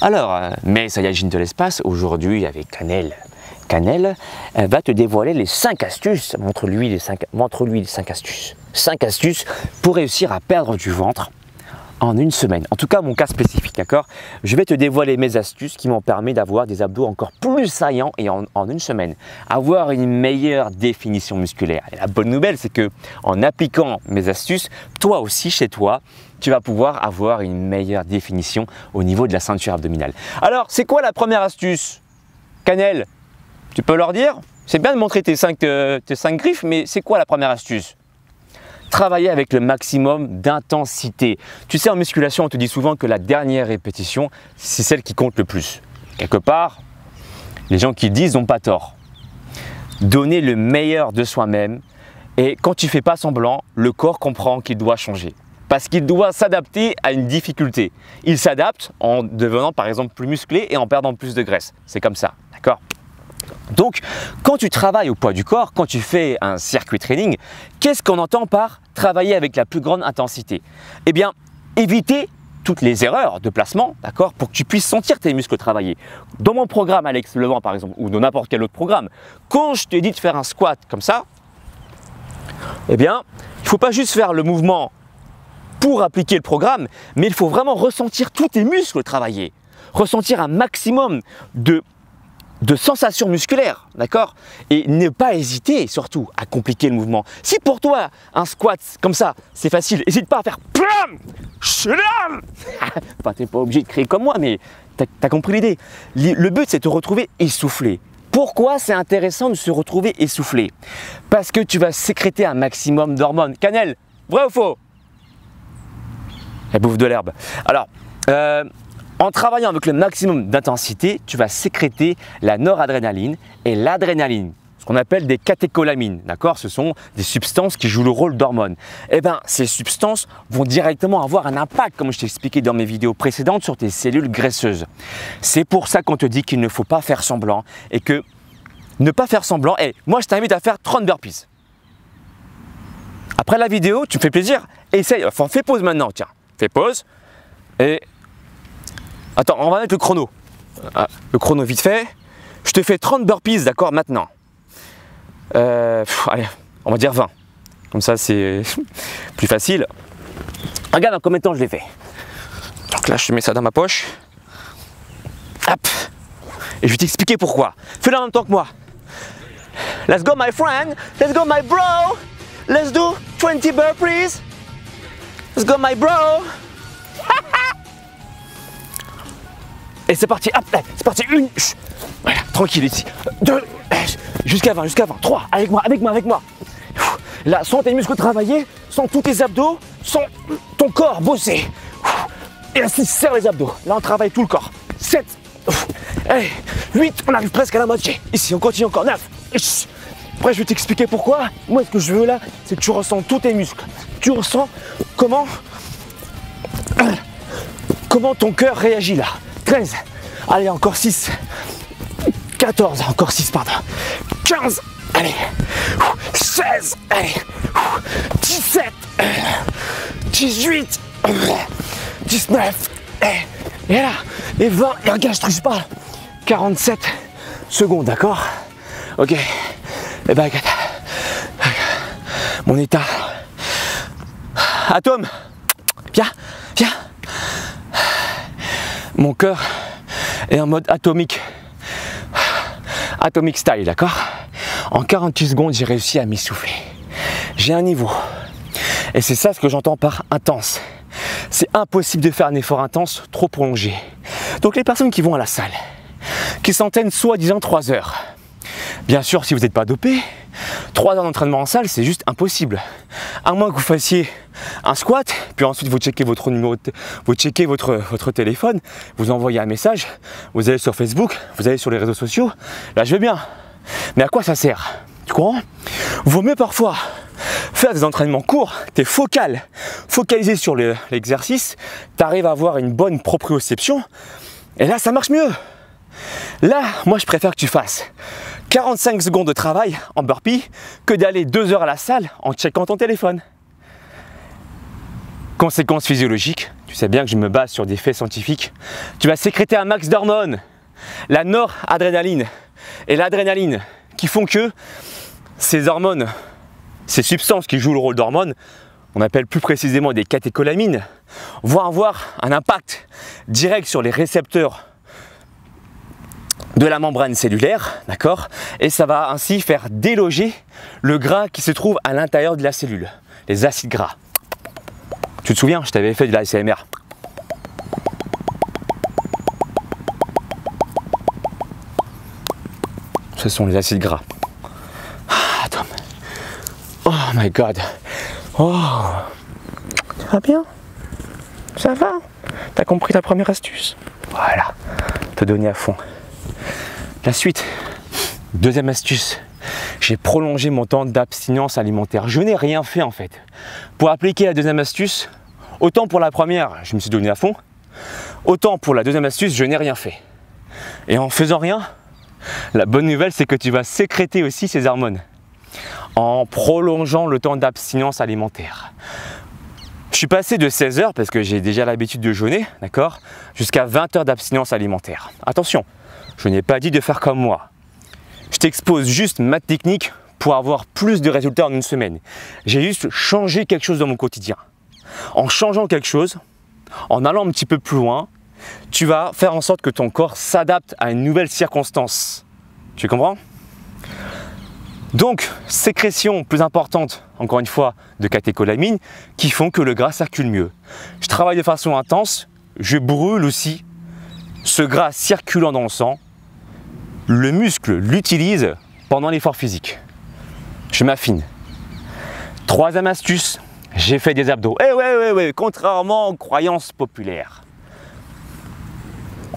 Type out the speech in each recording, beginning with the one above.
Alors, mes Saiyajins de l'espace, aujourd'hui avec Canel, elle va te dévoiler les 5 astuces. Montre-lui les 5 astuces. 5 astuces pour réussir à perdre du ventre en une semaine. En tout cas, mon cas spécifique, d'accord? Je vais te dévoiler mes astuces qui m'ont permis d'avoir des abdos encore plus saillants et en une semaine, avoir une meilleure définition musculaire. Et la bonne nouvelle, c'est que en appliquant mes astuces, toi aussi, chez toi, tu vas pouvoir avoir une meilleure définition au niveau de la ceinture abdominale. Alors, c'est quoi la première astuce? Canel, tu peux leur dire? C'est bien de montrer tes 5 griffes, mais c'est quoi la première astuce? Travailler avec le maximum d'intensité. Tu sais, en musculation, on te dit souvent que la dernière répétition, c'est celle qui compte le plus. Quelque part, les gens qui disent n'ont pas tort. Donner le meilleur de soi-même, et quand tu ne fais pas semblant, le corps comprend qu'il doit changer. Parce qu'il doit s'adapter à une difficulté. Il s'adapte en devenant par exemple plus musclé et en perdant plus de graisse. C'est comme ça, d'accord? Donc, quand tu travailles au poids du corps, quand tu fais un circuit training, qu'est-ce qu'on entend par travailler avec la plus grande intensité? Eh bien, éviter toutes les erreurs de placement, d'accord, pour que tu puisses sentir tes muscles travailler. Dans mon programme Alex Levent par exemple, ou dans n'importe quel autre programme, quand je te dis de faire un squat comme ça, eh bien, il ne faut pas juste faire le mouvement pour appliquer le programme, mais il faut vraiment ressentir tous tes muscles travailler, ressentir un maximum de sensations musculaires, d'accord? Et ne pas hésiter surtout à compliquer le mouvement. Si pour toi, un squat comme ça, c'est facile, n'hésite pas à faire PLAM SHLAM. Enfin, tu n'es pas obligé de crier comme moi, mais tu as compris l'idée. Le but, c'est de te retrouver essoufflé. Pourquoi c'est intéressant de se retrouver essoufflé? Parce que tu vas sécréter un maximum d'hormones. Canel, vrai ou faux? Elle bouffe de l'herbe. Alors, en travaillant avec le maximum d'intensité, tu vas sécréter la noradrénaline et l'adrénaline, ce qu'on appelle des catécholamines, d'accord? Ce sont des substances qui jouent le rôle d'hormones. Eh bien, ces substances vont directement avoir un impact, comme je t'ai expliqué dans mes vidéos précédentes, sur tes cellules graisseuses. C'est pour ça qu'on te dit qu'il ne faut pas faire semblant et que ne pas faire semblant, moi je t'invite à faire 30 burpees. Après la vidéo, tu me fais plaisir, essaye, enfin fais pause maintenant, tiens, fais pause et... Attends, on va mettre le chrono. Le chrono vite fait. Je te fais 30 burpees, d'accord, maintenant. Allez, on va dire 20. Comme ça, c'est plus facile. Regarde en combien de temps je l'ai fait. Donc là, je mets ça dans ma poche. Hop. Et je vais t'expliquer pourquoi. Fais-le en même temps que moi. Let's go, my friend. Let's go, my bro. Let's do 20 burpees. Let's go, my bro. Et c'est parti, hop, c'est parti, 1, voilà, tranquille ici, 2, jusqu'à 20, 3, avec moi. Là, sens tes muscles travailler, sens tous tes abdos, sens ton corps bosser. Et ainsi, serre les abdos, là on travaille tout le corps. 7, allez, 8, on arrive presque à la moitié. Ici, on continue encore, 9. Après, je vais t'expliquer pourquoi. Moi, ce que je veux là, c'est que tu ressens tous tes muscles. Tu ressens comment ton cœur réagit là. 13, allez, encore 6, 14, encore 6, pardon, 15, allez, 16, allez, 17, 18, 19, et là, et 20, et regarde, je triche pas, 47 secondes, d'accord? Ok, et ben regarde, mon état, Atome, viens. Mon cœur est en mode atomique style, d'accord? En 48 secondes, j'ai réussi à m'essouffler. J'ai un niveau. Et c'est ça ce que j'entends par intense. C'est impossible de faire un effort intense trop prolongé. Donc les personnes qui vont à la salle, qui s'entraînent soi-disant 3 heures. Bien sûr, si vous n'êtes pas dopé, 3 heures d'entraînement en salle, c'est juste impossible. À moins que vous fassiez un squat, puis ensuite vous checkez votre numéro, vous checkez votre téléphone, vous envoyez un message, vous allez sur Facebook, vous allez sur les réseaux sociaux, là je vais bien. Mais à quoi ça sert? Tu comprends? Vaut mieux parfois faire des entraînements courts, tu es focalisé sur l'exercice, tu arrives à avoir une bonne proprioception, et là ça marche mieux. Là, moi je préfère que tu fasses 45 secondes de travail en burpee que d'aller 2 heures à la salle en checkant ton téléphone. Conséquence physiologique, tu sais bien que je me base sur des faits scientifiques, tu vas sécréter un max d'hormones, la noradrénaline et l'adrénaline, qui font que ces hormones, ces substances qui jouent le rôle d'hormones, on appelle plus précisément des catécholamines, vont avoir un impact direct sur les récepteurs de la membrane cellulaire, d'accord? Et ça va ainsi faire déloger le gras qui se trouve à l'intérieur de la cellule, les acides gras. Tu te souviens, je t'avais fait de la ASMR. Ce sont les acides gras. Ah, attends. Oh my god. Oh. Ça va bien? Ça va? T'as compris la première astuce? Voilà. Te donner à fond. La suite. Deuxième astuce. J'ai prolongé mon temps d'abstinence alimentaire. Je n'ai rien fait en fait. Pour appliquer la deuxième astuce, autant pour la première, je me suis donné à fond, autant pour la deuxième astuce, je n'ai rien fait. Et en faisant rien, la bonne nouvelle, c'est que tu vas sécréter aussi ces hormones en prolongeant le temps d'abstinence alimentaire. Je suis passé de 16 heures, parce que j'ai déjà l'habitude de jeûner, d'accord, jusqu'à 20 heures d'abstinence alimentaire. Attention, je n'ai pas dit de faire comme moi. Je t'expose juste ma technique pour avoir plus de résultats en une semaine. J'ai juste changé quelque chose dans mon quotidien. En changeant quelque chose, en allant un petit peu plus loin, tu vas faire en sorte que ton corps s'adapte à une nouvelle circonstance. Tu comprends? Donc, sécrétion plus importante, encore une fois, de catécholamines qui font que le gras circule mieux. Je travaille de façon intense, je brûle aussi ce gras circulant dans le sang. Le muscle l'utilise pendant l'effort physique. Je m'affine. Troisième astuce, j'ai fait des abdos. Eh ouais, contrairement aux croyances populaires.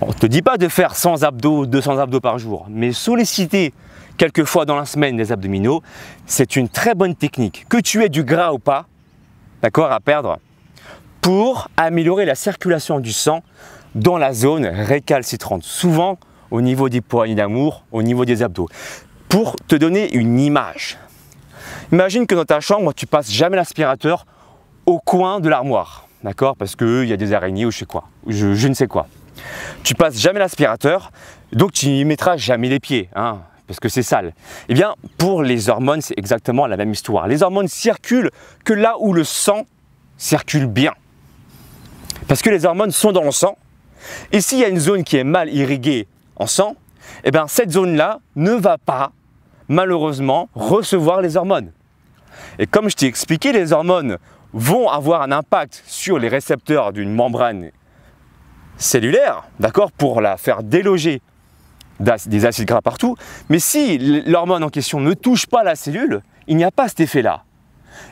On ne te dit pas de faire 100 abdos, 200 abdos par jour, mais solliciter quelques fois dans la semaine des abdominaux, c'est une très bonne technique. Que tu aies du gras ou pas, d'accord, à perdre, pour améliorer la circulation du sang dans la zone récalcitrante. Souvent, au niveau des poignées d'amour, au niveau des abdos. Pour te donner une image, imagine que dans ta chambre, tu passes jamais l'aspirateur au coin de l'armoire, d'accord? Parce qu'il y a des araignées ou je sais quoi, je ne sais quoi. Tu passes jamais l'aspirateur, donc tu n'y mettras jamais les pieds, hein, parce que c'est sale. Eh bien, pour les hormones, c'est exactement la même histoire. Les hormones circulent que là où le sang circule bien. Parce que les hormones sont dans le sang, et s'il y a une zone qui est mal irriguée en sang, eh bien cette zone-là ne va pas, malheureusement, recevoir les hormones. Et comme je t'ai expliqué, les hormones vont avoir un impact sur les récepteurs d'une membrane cellulaire, d'accord, pour la faire déloger des acides gras partout. Mais si l'hormone en question ne touche pas la cellule, il n'y a pas cet effet-là.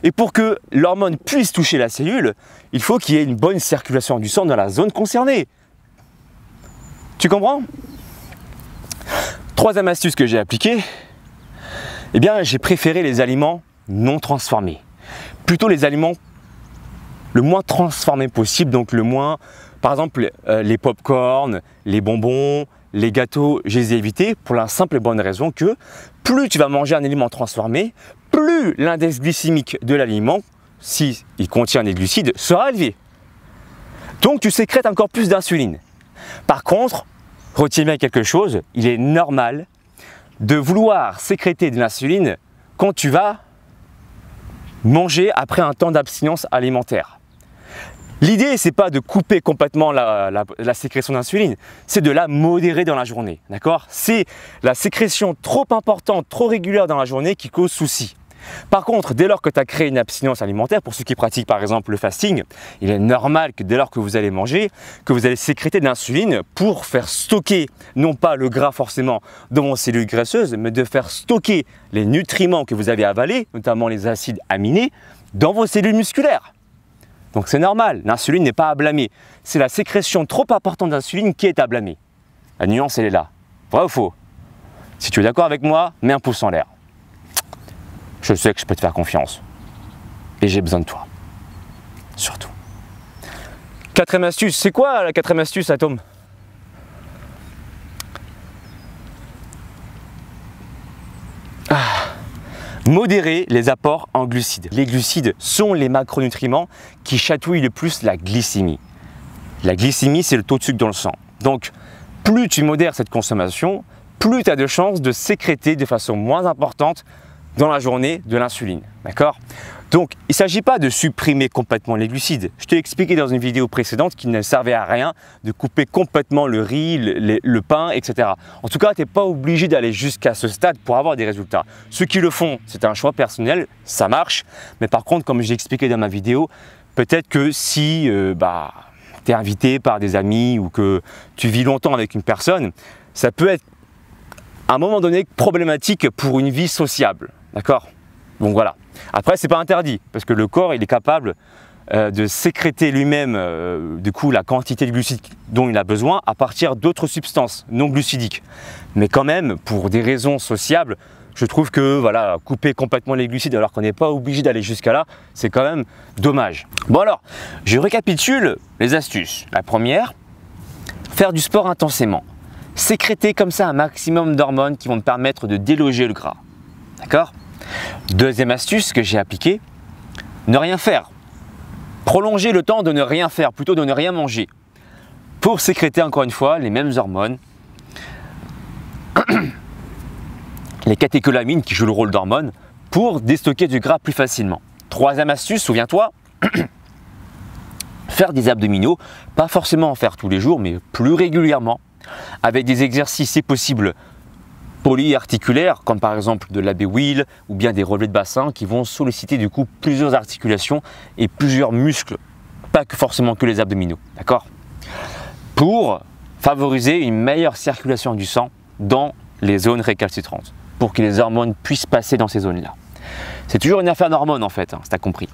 Et pour que l'hormone puisse toucher la cellule, il faut qu'il y ait une bonne circulation du sang dans la zone concernée. Tu comprends? Troisième astuce que j'ai appliquée, eh bien j'ai préféré les aliments non transformés. Plutôt les aliments le moins transformés possible, donc le moins, par exemple les pop-corn, les bonbons, les gâteaux, je les ai évités pour la simple et bonne raison que plus tu vas manger un aliment transformé, plus l'index glycémique de l'aliment, s'il contient des glucides, sera élevé. Donc tu sécrètes encore plus d'insuline. Par contre, retiens bien quelque chose, il est normal de vouloir sécréter de l'insuline quand tu vas manger après un temps d'abstinence alimentaire. L'idée, c'est pas de couper complètement la sécrétion d'insuline, c'est de la modérer dans la journée, d'accord? C'est la sécrétion trop importante, trop régulière dans la journée qui cause souci. Par contre, dès lors que tu as créé une abstinence alimentaire, pour ceux qui pratiquent par exemple le fasting, il est normal que dès lors que vous allez manger, que vous allez sécréter de l'insuline pour faire stocker, non pas le gras forcément dans vos cellules graisseuses, mais de faire stocker les nutriments que vous avez avalés, notamment les acides aminés, dans vos cellules musculaires. Donc c'est normal, l'insuline n'est pas à blâmer. C'est la sécrétion trop importante d'insuline qui est à blâmer. La nuance, elle est là. Vrai ou faux? Si tu es d'accord avec moi, mets un pouce en l'air. Je sais que je peux te faire confiance. Et j'ai besoin de toi. Surtout. Quatrième astuce. C'est quoi la quatrième astuce, Atome? Modérer les apports en glucides. Les glucides sont les macronutriments qui chatouillent le plus la glycémie. La glycémie, c'est le taux de sucre dans le sang. Donc, plus tu modères cette consommation, plus tu as de chances de sécréter de façon moins importante dans la journée de l'insuline. D'accord? Donc, il ne s'agit pas de supprimer complètement les glucides. Je t'ai expliqué dans une vidéo précédente qu'il ne servait à rien de couper complètement le riz, le pain, etc. En tout cas, tu n'es pas obligé d'aller jusqu'à ce stade pour avoir des résultats. Ceux qui le font, c'est un choix personnel, ça marche. Mais par contre, comme j'ai expliqué dans ma vidéo, peut-être que si tu es invité par des amis ou que tu vis longtemps avec une personne, ça peut être à un moment donné problématique pour une vie sociable. D'accord? Donc voilà. Après, c'est pas interdit parce que le corps il est capable de sécréter lui-même du coup la quantité de glucides dont il a besoin à partir d'autres substances non glucidiques. Mais quand même, pour des raisons sociables, je trouve que voilà, couper complètement les glucides alors qu'on n'est pas obligé d'aller jusqu'à là, c'est quand même dommage. Bon alors, je récapitule les astuces. La première, faire du sport intensément. Sécréter comme ça un maximum d'hormones qui vont te permettre de déloger le gras. D'accord? Deuxième astuce que j'ai appliquée, ne rien faire. Prolonger le temps de ne rien faire, plutôt de ne rien manger. Pour sécréter encore une fois les mêmes hormones, les catécholamines qui jouent le rôle d'hormones, pour déstocker du gras plus facilement. Troisième astuce, souviens-toi, faire des abdominaux, pas forcément en faire tous les jours, mais plus régulièrement, avec des exercices si possible polyarticulaires, comme par exemple de l'AB wheel ou bien des relevés de bassin qui vont solliciter du coup plusieurs articulations et plusieurs muscles, pas que forcément que les abdominaux, d'accord? Pour favoriser une meilleure circulation du sang dans les zones récalcitrantes, pour que les hormones puissent passer dans ces zones-là. C'est toujours une affaire d'hormones en fait, si tu as compris.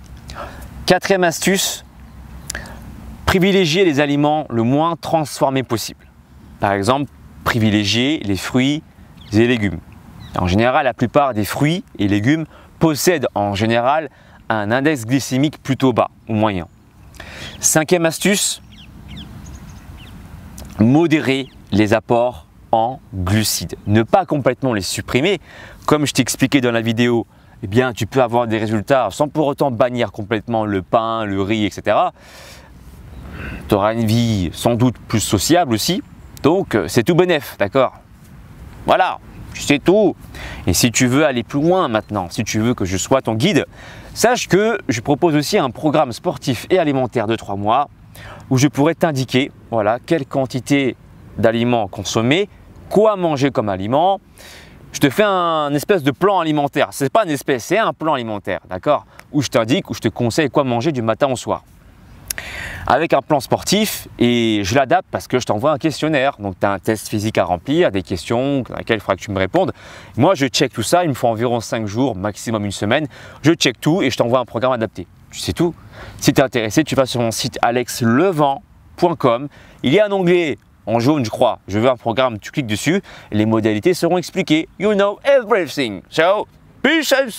Quatrième astuce, privilégier les aliments le moins transformés possible. Par exemple, privilégier les fruits et légumes. En général, la plupart des fruits et légumes possèdent en général un index glycémique plutôt bas ou moyen. Cinquième astuce, modérer les apports en glucides. Ne pas complètement les supprimer. Comme je t'ai expliqué dans la vidéo, eh bien, tu peux avoir des résultats sans pour autant bannir complètement le pain, le riz, etc. Tu auras une vie sans doute plus sociable aussi. Donc, c'est tout bénef, d'accord? Voilà, c'est tout. Et si tu veux aller plus loin maintenant, si tu veux que je sois ton guide, sache que je propose aussi un programme sportif et alimentaire de 3 mois où je pourrais t'indiquer voilà, quelle quantité d'aliments consommer, quoi manger comme aliment. Je te fais un espèce de plan alimentaire. C'est pas une espèce, c'est un plan alimentaire, d'accord? Où je t'indique, où je te conseille quoi manger du matin au soir. Avec un plan sportif et je l'adapte parce que je t'envoie un questionnaire. Donc tu as un test physique à remplir, des questions dans lesquelles il faudra que tu me répondes. Moi je check tout ça, il me faut environ 5 jours, maximum une semaine. Je check tout et je t'envoie un programme adapté. Tu sais tout. Si tu es intéressé, tu vas sur mon site alexlevent.com. Il y a un onglet en jaune je crois, je veux un programme, tu cliques dessus, les modalités seront expliquées. You know everything. So, peace and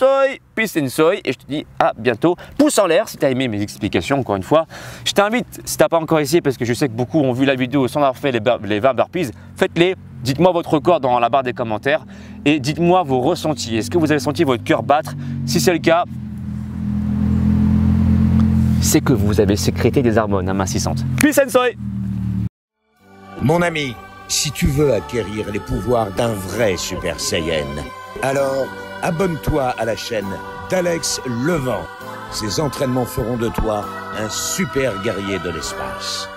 soy, et je te dis à bientôt. Pouce en l'air si tu as aimé mes explications, encore une fois. Je t'invite, si tu n'as pas encore essayé, parce que je sais que beaucoup ont vu la vidéo sans avoir fait les 20 burpees, faites-les. Dites-moi votre record dans la barre des commentaires et dites-moi vos ressentis. Est-ce que vous avez senti votre cœur battre? Si c'est le cas, c'est que vous avez sécrété des hormones amincissantes. Peace and soy. Mon ami, si tu veux acquérir les pouvoirs d'un vrai Super Saiyan, alors abonne-toi à la chaîne d'Alex Levent. Ces entraînements feront de toi un super guerrier de l'espace.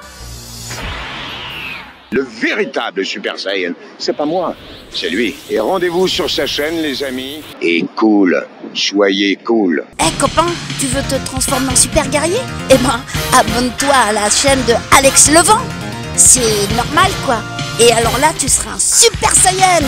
Le véritable Super Saiyan, c'est pas moi, c'est lui. Et rendez-vous sur sa chaîne, les amis. Et cool, soyez cool. Copain, tu veux te transformer en super guerrier? Eh ben, abonne-toi à la chaîne de Alex Levent. C'est normal, quoi. Et alors là, tu seras un Super Saiyan.